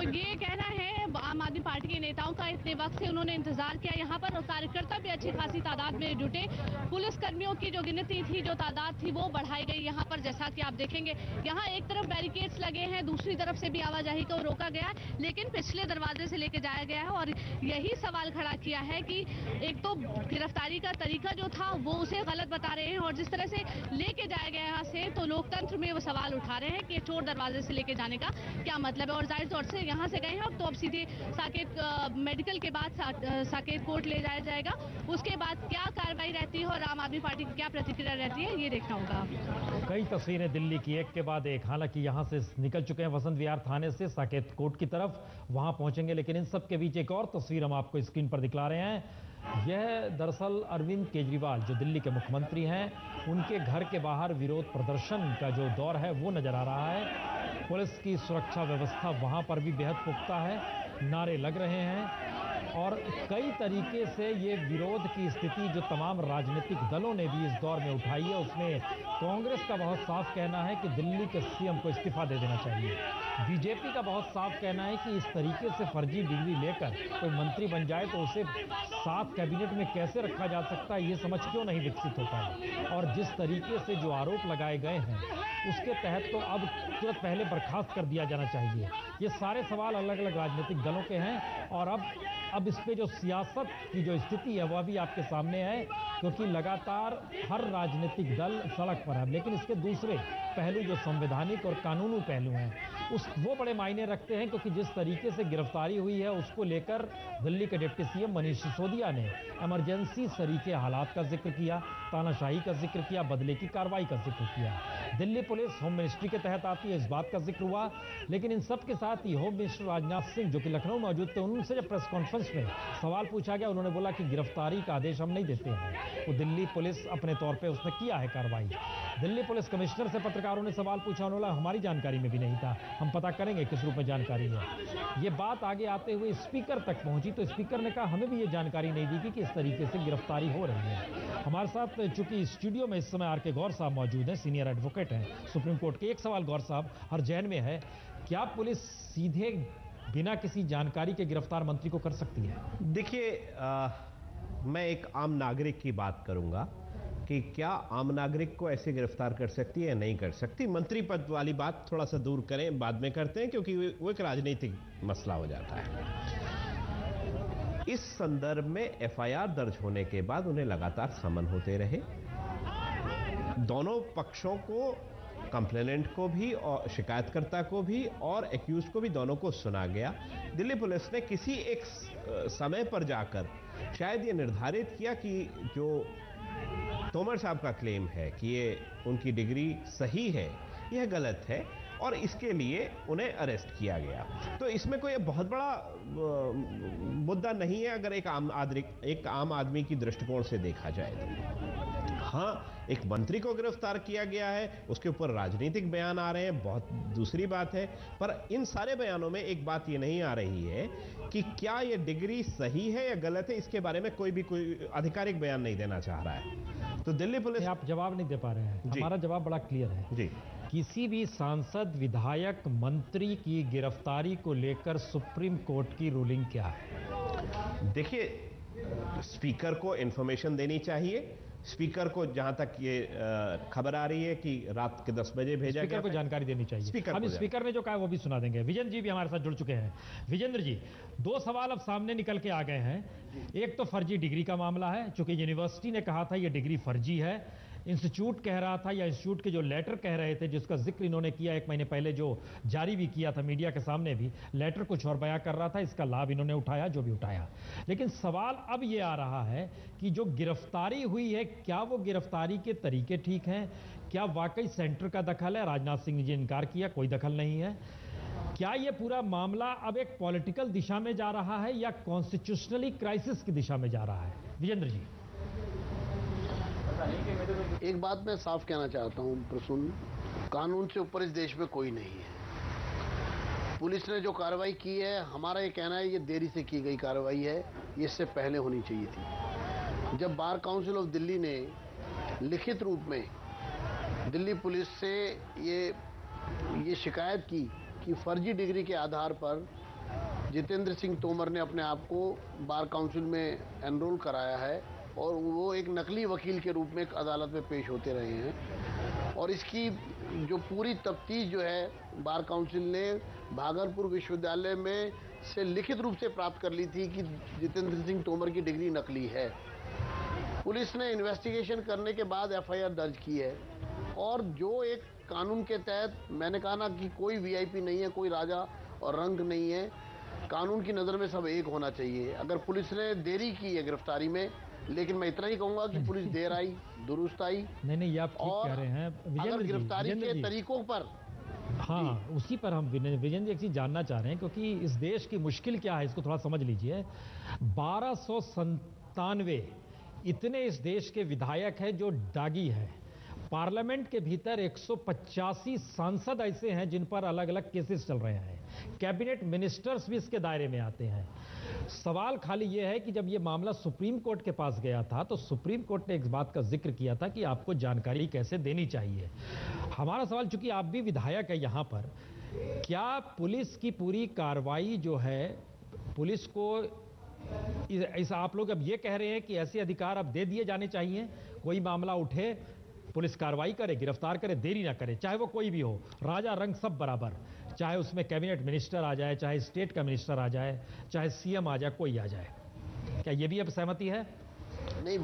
ये कहना है आम आदमी पार्टी के नेताओं का, इतने वक्त से उन्होंने इंतजार किया यहाँ पर और कार्यकर्ता भी अच्छी खासी तादाद में जुटे। पुलिस कर्मियों की जो गिनती थी, जो तादाद थी, वो बढ़ाई गई यहाँ पर। जैसा कि आप देखेंगे यहाँ एक तरफ बैरिकेड्स लगे हैं, दूसरी तरफ से भी आवाजाही को रोका गया, लेकिन पिछले दरवाजे से लेके जाया गया है। और यही सवाल खड़ा किया है कि एक तो गिरफ्तारी का तरीका जो था वो उसे गलत बता रहे हैं, और जिस तरह से लेके जाया गया यहाँ से, तो लोकतंत्र में वो सवाल उठा रहे हैं कि चोर दरवाजे से लेके जाने का क्या मतलब है। और जाहिर तौर से यहाँ से गए हैं तो अब सीधे साकेत मेडिकल के बाद साकेत कोर्ट ले जाया जाएगा। उसके बाद क्या कार्रवाई रहती है और आम आदमी पार्टी की क्या प्रतिक्रिया रहती है, ये देखना होगा। कई तस्वीरें दिल्ली की एक के बाद एक। हालांकि यहाँ से निकल चुके हैं वसंत विहार थाने से साकेत कोर्ट की तरफ, वहां पहुंचेंगे। लेकिन इन सब के बीच एक और तस्वीर हम आपको स्क्रीन पर दिखला रहे हैं। यह दरअसल अरविंद केजरीवाल जो दिल्ली के मुख्यमंत्री हैं, उनके घर के बाहर विरोध प्रदर्शन का जो दौर है वो नजर आ रहा है। पुलिस की सुरक्षा व्यवस्था वहां पर भी बेहद पुख्ता है, नारे लग रहे हैं और कई तरीके से ये विरोध की स्थिति जो तमाम राजनीतिक दलों ने भी इस दौर में उठाई है, उसमें कांग्रेस का बहुत साफ कहना है कि दिल्ली के सीएम को इस्तीफा दे देना चाहिए। बीजेपी का बहुत साफ कहना है कि इस तरीके से फर्जी डिग्री लेकर कोई मंत्री बन जाए तो उसे साथ कैबिनेट में कैसे रखा जा सकता है, ये समझ क्यों नहीं विकसित होता है। और जिस तरीके से जो आरोप लगाए गए हैं उसके तहत तो अब तुरंत पहले बर्खास्त कर दिया जाना चाहिए। ये सारे सवाल अलग अलग राजनीतिक दलों के हैं और अब इस पे जो सियासत की जो स्थिति है वह भी आपके सामने है, क्योंकि लगातार हर राजनीतिक दल सड़क पर है। लेकिन इसके दूसरे पहलू जो संवैधानिक और कानूनी पहलू हैं वो बड़े मायने रखते हैं, क्योंकि जिस तरीके से गिरफ्तारी हुई है उसको लेकर दिल्ली के डिप्टी सीएम मनीष सिसोदिया ने इमरजेंसी सरीके हालात का जिक्र किया, तानाशाही का जिक्र किया, बदले की कार्रवाई का जिक्र किया। दिल्ली पुलिस होम मिनिस्ट्री के तहत आती है, इस बात का जिक्र हुआ। लेकिन इन सब के साथ ही होम मिनिस्टर राजनाथ सिंह जो कि लखनऊ मौजूद थे, उनसे जब प्रेस कॉन्फ्रेंस में सवाल पूछा गया, उन्होंने बोला कि गिरफ्तारी का आदेश हम नहीं देते हैं, वो दिल्ली पुलिस अपने तौर पर उसने किया है कार्रवाई। दिल्ली पुलिस कमिश्नर से पत्रकारों ने सवाल पूछा, उन्होंने बोला हमारी जानकारी में भी नहीं था, हम पता करेंगे किस रूप में जानकारी है। ये बात आगे आते हुए स्पीकर तक पहुंची तो स्पीकर ने कहा हमें भी ये जानकारी नहीं दी कि इस तरीके से गिरफ्तारी हो रही है। हमारे साथ चूंकि स्टूडियो में इस समय आर.के. गौर साहब मौजूद हैं, सीनियर एडवोकेट हैं सुप्रीम कोर्ट के। एक सवाल गौर साहब हर जैन में है, क्या पुलिस सीधे बिना किसी जानकारी के गिरफ्तार मंत्री को कर सकती है? देखिए, मैं एक आम नागरिक की बात करूंगा कि क्या आम नागरिक को ऐसे गिरफ्तार कर सकती है या नहीं कर सकती। मंत्री पद वाली बात थोड़ा सा दूर करें, बाद में करते हैं, क्योंकि वो एक राजनीतिक मसला हो जाता है। इस संदर्भ में एफआईआर दर्ज होने के बाद उन्हें लगातार समन होते रहे। दोनों पक्षों को, कंप्लेनेंट को भी और शिकायतकर्ता को भी और एक्यूज को भी, दोनों को सुना गया। दिल्ली पुलिस ने किसी एक समय पर जाकर शायद ये निर्धारित किया कि जो तोमर साहब का क्लेम है कि ये उनकी डिग्री सही है, यह गलत है और इसके लिए उन्हें अरेस्ट किया गया। तो इसमें कोई बहुत बड़ा मुद्दा नहीं है अगर एक आम आदमी की दृष्टिकोण से देखा जाए तो। हाँ, एक मंत्री को गिरफ्तार किया गया है, उसके ऊपर राजनीतिक बयान आ रहे हैं, बहुत दूसरी बात है। पर इन सारे बयानों में एक बात ये नहीं आ रही है कि क्या ये डिग्री सही है या गलत है, इसके बारे में कोई आधिकारिक बयान नहीं देना चाह रहा है। तो दिल्ली पुलिस, आप जवाब नहीं दे पा रहे हैं। हमारा जवाब बड़ा क्लियर है जी। किसी भी सांसद, विधायक, मंत्री की गिरफ्तारी को लेकर सुप्रीम कोर्ट की रूलिंग क्या है? देखिए, स्पीकर को इंफॉर्मेशन देनी चाहिए। स्पीकर को जहां तक ये खबर आ रही है कि रात के 10 बजे भेजा गया, स्पीकर को जानकारी देनी चाहिए। हम स्पीकर ने जो कहा वो भी सुना देंगे। विजेंद्र जी भी हमारे साथ जुड़ चुके हैं। विजेंद्र जी, दो सवाल अब सामने निकल के आ गए हैं। एक तो फर्जी डिग्री का मामला है, चूंकि यूनिवर्सिटी ने कहा था ये डिग्री फर्जी है, इंस्टीट्यूट कह रहा था, या इंस्टीट्यूट के जो लेटर कह रहे थे जिसका जिक्र इन्होंने किया 1 महीने पहले, जो जारी भी किया था मीडिया के सामने भी, लेटर कुछ और बयां कर रहा था, इसका लाभ इन्होंने उठाया जो भी उठाया। लेकिन सवाल अब ये आ रहा है कि जो गिरफ्तारी हुई है, क्या वो गिरफ्तारी के तरीके ठीक हैं? क्या वाकई सेंटर का दखल है? राजनाथ सिंह जी ने इनकार किया, कोई दखल नहीं है। क्या ये पूरा मामला अब एक पॉलिटिकल दिशा में जा रहा है या कॉन्स्टिट्यूशनली क्राइसिस की दिशा में जा रहा है? विजेंद्र जी, एक बात मैं साफ कहना चाहता हूं प्रसून, कानून से ऊपर इस देश में कोई नहीं है। पुलिस ने जो कार्रवाई की है, हमारा ये कहना है ये देरी से की गई कार्रवाई है, ये इससे पहले होनी चाहिए थी। जब बार काउंसिल ऑफ दिल्ली ने लिखित रूप में दिल्ली पुलिस से ये शिकायत की कि फर्जी डिग्री के आधार पर जितेंद्र सिंह तोमर ने अपने आप को बार काउंसिल में एनरोल कराया है और वो एक नकली वकील के रूप में एक अदालत में पेश होते रहे हैं। और इसकी जो पूरी तफ्तीश जो है बार काउंसिल ने भागलपुर विश्वविद्यालय में से लिखित रूप से प्राप्त कर ली थी कि जितेंद्र सिंह तोमर की डिग्री नकली है। पुलिस ने इन्वेस्टिगेशन करने के बाद एफआईआर दर्ज की है और जो एक कानून के तहत, मैंने कहा ना कि कोई वीआईपी नहीं है, कोई राजा और रंक नहीं है, कानून की नज़र में सब एक होना चाहिए। अगर पुलिस ने देरी की है गिरफ्तारी में, लेकिन मैं इतना ही कहूंगा कि पुलिस देर आई दुरुस्त आई। नहीं, ये आप ठीक कह रहे हैं अगर गिरफ्तारी के तरीकों पर, हाँ, उसी पर हम विजेंद्र जी एक चीज जानना चाह रहे हैं, क्योंकि इस देश की मुश्किल क्या है इसको थोड़ा समझ लीजिए। 1297 इतने इस देश के विधायक हैं जो दागी है। पार्लियामेंट के भीतर 185 सांसद ऐसे हैं जिन पर अलग अलग केसेस चल रहे हैं। कैबिनेट मिनिस्टर्स भी इसके दायरे में आते हैं। सवाल खाली यह है कि जब यह मामला सुप्रीम कोर्ट के पास गया था तो सुप्रीम कोर्ट ने इस बात का जिक्र किया था कि आपको जानकारी कैसे देनी चाहिए। हमारा सवाल, चूंकि आप भी विधायक है यहां पर, क्या पुलिस की पूरी कार्रवाई जो है, पुलिस को इस आप लोग अब ये कह रहे हैं कि ऐसे अधिकार अब दे दिए जाने चाहिए, कोई मामला उठे पुलिस कार्रवाई करे, गिरफ्तार करे, देरी ना करे, चाहे वो कोई भी हो, राजा रंग सब बराबर, चाहे उसमें कैबिनेट मिनिस्टर आ जाए, चाहे स्टेट का मिनिस्टर आ जाए, चाहे सीएम आ जाए, कोई आ जाए। क्या ये भी अब सहमति है? नहीं,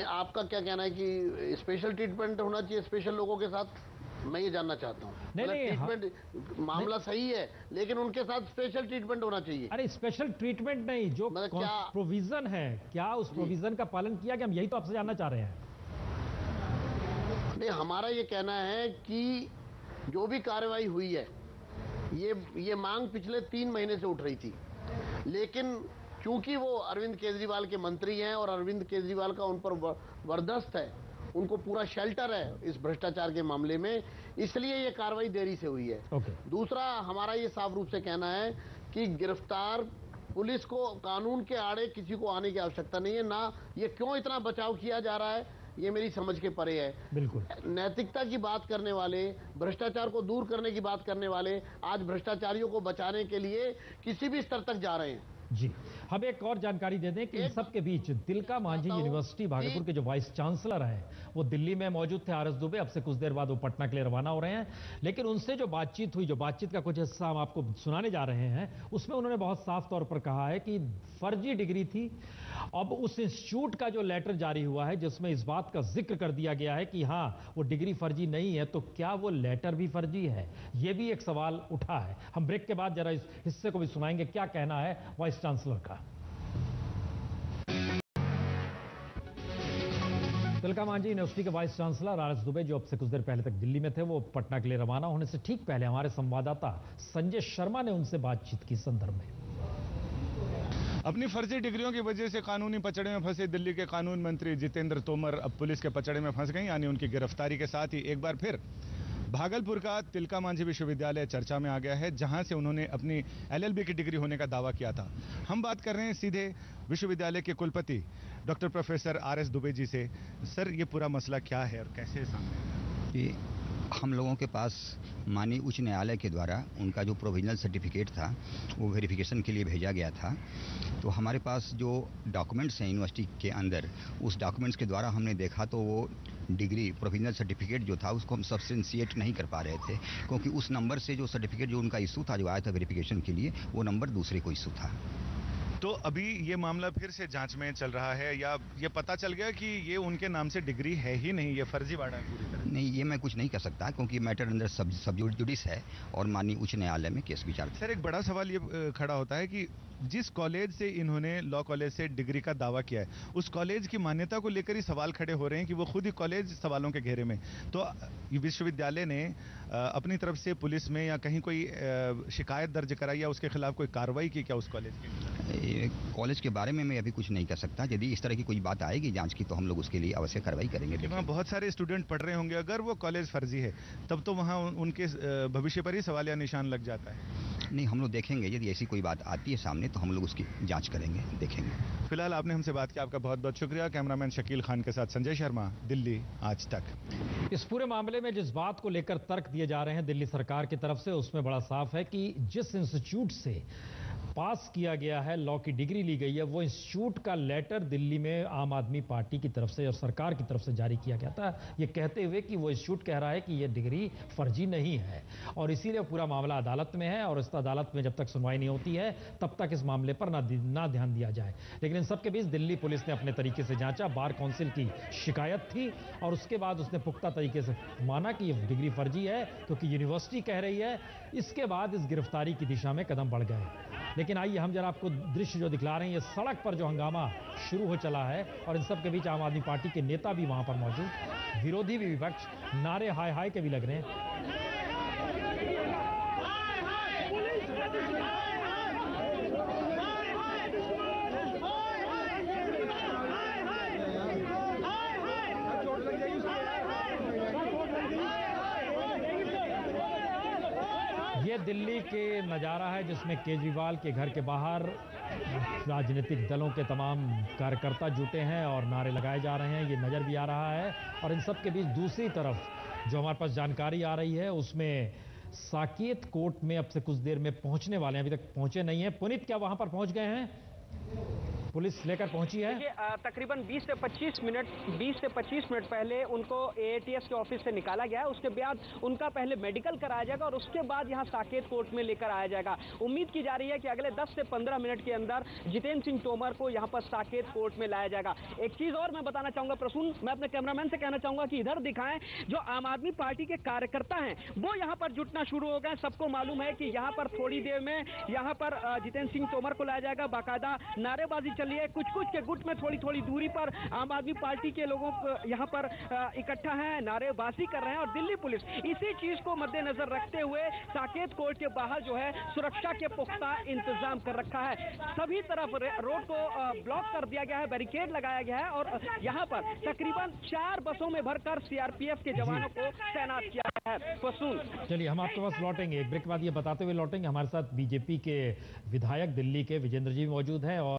आपका क्या कहना है कि स्पेशल ट्रीटमेंट होना चाहिए स्पेशल लोगों के साथ? मैं ये जानना चाहता हूँ। ट्रीटमेंट मामला सही है, लेकिन उनके साथ स्पेशल ट्रीटमेंट होना चाहिए। अरे स्पेशल ट्रीटमेंट नहीं, जो प्रोविजन है, क्या उस प्रोविजन का पालन किया गया? हम यही तो आपसे जानना चाह रहे हैं। नहीं, हमारा ये कहना है कि जो भी कार्रवाई हुई है, ये मांग पिछले 3 महीने से उठ रही थी, लेकिन चूंकि वो अरविंद केजरीवाल के मंत्री हैं और अरविंद केजरीवाल का उन पर वर्दस्त है, उनको पूरा शेल्टर है इस भ्रष्टाचार के मामले में, इसलिए ये कार्रवाई देरी से हुई है। दूसरा, हमारा ये साफ रूप से कहना है कि गिरफ्तार पुलिस को कानून के आड़े किसी को आने की आवश्यकता नहीं है। ना ये क्यों इतना बचाव किया जा रहा है, ये मेरी समझ के परे है। बिल्कुल नैतिकता की बात करने वाले, भ्रष्टाचार को दूर करने की बात करने वाले आज भ्रष्टाचारियों को बचाने के लिए किसी भी स्तर तक जा रहे हैं। जी, हम एक और जानकारी दे दें कि इन सब के बीच तिलका मांझी यूनिवर्सिटी भागलपुर के जो वाइस चांसलर हैं वो दिल्ली में मौजूद थे, आरएस दुबे। अब से कुछ देर बाद वो पटना के लिए रवाना हो रहे हैं, लेकिन उनसे जो बातचीत हुई, जो बातचीत का कुछ हिस्सा हम आपको सुनाने जा रहे हैं, उसमें उन्होंने बहुत साफ तौर पर कहा है कि फर्जी डिग्री थी। अब उस इंस्टीट्यूट का जो लेटर जारी हुआ है जिसमें इस बात का जिक्र कर दिया गया है कि हाँ वो डिग्री फर्जी नहीं है, तो क्या वो लेटर भी फर्जी है? ये भी एक सवाल उठा है। हम ब्रेक के बाद जरा इस हिस्से को भी सुनाएंगे, क्या कहना है वाइस चांसलर का। तिलका मांझी यूनिवर्सिटी के वाइस चांसलर आरएस दुबे, जो अब से कुछ देर पहले तक दिल्ली में थे, वो पटना के लिए रवाना होने से ठीक पहले हमारे संवाददाता संजय शर्मा ने उनसे बातचीत की संदर्भ में। अपनी फर्जी डिग्रियों की वजह से कानूनी पचड़े में फंसे दिल्ली के कानून मंत्री जितेंद्र तोमर अब पुलिस के पचड़े में फंस गए, यानी उनकी गिरफ्तारी के साथ ही एक बार फिर भागलपुर का तिलका मांझी विश्वविद्यालय चर्चा में आ गया है, जहां से उन्होंने अपनी एलएलबी की डिग्री होने का दावा किया था। हम बात कर रहे हैं सीधे विश्वविद्यालय के कुलपति doctor professor RS Dubey ji से। सर, ये पूरा मसला क्या है और कैसे सामने आया? हम लोगों के पास माननीय उच्च न्यायालय के द्वारा उनका जो प्रोविजनल सर्टिफिकेट था वो वेरिफिकेशन के लिए भेजा गया था। तो हमारे पास जो डॉक्यूमेंट्स हैं यूनिवर्सिटी के अंदर, उस डॉक्यूमेंट्स के द्वारा हमने देखा तो वो डिग्री प्रोविजनल सर्टिफिकेट जो था उसको हम सब्सटेंशिएट नहीं कर पा रहे थे, क्योंकि उस नंबर से जो सर्टिफिकेट जो उनका इशू था, जो आया था वेरिफिकेशन के लिए, वो नंबर दूसरे को इशू था। तो अभी ये मामला फिर से जांच में चल रहा है या ये पता चल गया कि ये उनके नाम से डिग्री है ही नहीं, ये फर्जीवाड़ा है पूरी तरह? नहीं, ये मैं कुछ नहीं कर सकता, क्योंकि मैटर अंदर सब जुडिस है और माननीय उच्च न्यायालय में केस विचार। सर, एक बड़ा सवाल ये खड़ा होता है कि जिस कॉलेज से इन्होंने लॉ कॉलेज से डिग्री का दावा किया है, उस कॉलेज की मान्यता को लेकर ही सवाल खड़े हो रहे हैं कि वो खुद ही कॉलेज सवालों के घेरे में। तो विश्वविद्यालय ने अपनी तरफ से पुलिस में या कहीं कोई शिकायत दर्ज कराई या उसके खिलाफ कोई कार्रवाई की क्या उस कॉलेज की? कॉलेज के बारे में मैं अभी कुछ नहीं कर सकता। यदि इस तरह की कोई बात आएगी जांच की तो हम लोग उसके लिए अवश्य कार्रवाई करेंगे। वहाँ बहुत सारे स्टूडेंट पढ़ रहे होंगे, अगर वो कॉलेज फर्जी है तब तो वहाँ उनके भविष्य पर ही सवाल या निशान लग जाता है। नहीं, हम लोग देखेंगे, यदि ऐसी कोई बात आती है सामने तो हम लोग उसकी जांच करेंगे, देखेंगे। फिलहाल आपने हमसे बात की, आपका बहुत बहुत शुक्रिया। कैमरामैन शकील खान के साथ संजय शर्मा, दिल्ली आज तक। इस पूरे मामले में जिस बात को लेकर तर्क दिए जा रहे हैं दिल्ली सरकार की तरफ से, उसमें बड़ा साफ है कि जिस इंस्टीट्यूट से पास किया गया है, लॉ की डिग्री ली गई है, वो इंस्टीट्यूट का लेटर दिल्ली में आम आदमी पार्टी की तरफ से और सरकार की तरफ से जारी किया गया था, ये कहते हुए कि वो इंस्टीट्यूट कह रहा है कि ये डिग्री फर्जी नहीं है और इसीलिए पूरा मामला अदालत में है और इस अदालत में जब तक सुनवाई नहीं होती है तब तक इस मामले पर ना ध्यान दिया जाए। लेकिन इन सबके बीच दिल्ली पुलिस ने अपने तरीके से जांचा, बार काउंसिल की शिकायत थी और उसके बाद उसने पुख्ता तरीके से माना कि ये डिग्री फर्जी है क्योंकि यूनिवर्सिटी कह रही है। इसके बाद इस गिरफ्तारी की दिशा में कदम बढ़ गए। लेकिन आइए हम जरा आपको दृश्य जो दिखला रहे हैं, ये सड़क पर जो हंगामा शुरू हो चला है और इन सब के बीच आम आदमी पार्टी के नेता भी वहां पर मौजूद, विरोधी भी विपक्ष, नारे हाय हाय के भी लग रहे हैं। ये दिल्ली के नज़ारा है जिसमें केजरीवाल के घर के बाहर राजनीतिक दलों के तमाम कार्यकर्ता जुटे हैं और नारे लगाए जा रहे हैं, ये नज़र भी आ रहा है। और इन सब के बीच दूसरी तरफ जो हमारे पास जानकारी आ रही है उसमें साकेत कोर्ट में अब से कुछ देर में पहुंचने वाले हैं, अभी तक पहुंचे नहीं हैं। पुनीत, क्या वहां पर पहुंच गए हैं? पुलिस लेकर पहुंची है? तकरीबन 20 से 25 मिनट पहले उनको एएटीएस के ऑफिस से निकाला गया है। उसके बाद उनका पहले मेडिकल कराया जाएगा और उसके बाद यहां साकेत कोर्ट में लेकर आया जाएगा। उम्मीद की जा रही है कि अगले 10 से 15 मिनट के अंदर जितेंद्र सिंह तोमर को यहां पर साकेत कोर्ट में लाया जाएगा। एक चीज और मैं बताना चाहूंगा प्रसून, मैं अपने कैमरामैन से कहना चाहूंगा कि इधर दिखाएं, जो आम आदमी पार्टी के कार्यकर्ता हैं वो यहां पर जुटना शुरू हो गए। सबको मालूम है कि यहां पर थोड़ी देर में यहां पर जितेंद्र सिंह तोमर को लाया जाएगा। बाकायदा नारेबाजी चली है, कुछ के गुट में थोड़ी थोड़ी दूरी पर आम आदमी पार्टी के लोगों यहां पर इकट्ठा हैं, नारेबाजी कर रहे हैं और दिल्ली पुलिस इसी चीज को मद्देनजर रखते हुए साकेत कोर्ट के बाहर जो है सुरक्षा के पुख्ता इंतजाम कर रखा है। सभी तरफ रोड को ब्लॉक कर दिया गया है, बैरिकेड लगाया गया है और यहां पर तकरीबन 4 बसों में भरकर सीआरपीएफ के जवानों को तैनात किया गया है। वसूल, चलिए हम आपके पास लौटेंगे, एक ब्रेक के बाद ये बताते हुए लौटेंगे। हमारे साथ बीजेपी के विधायक दिल्ली के विजेंद्र जी मौजूद हैं और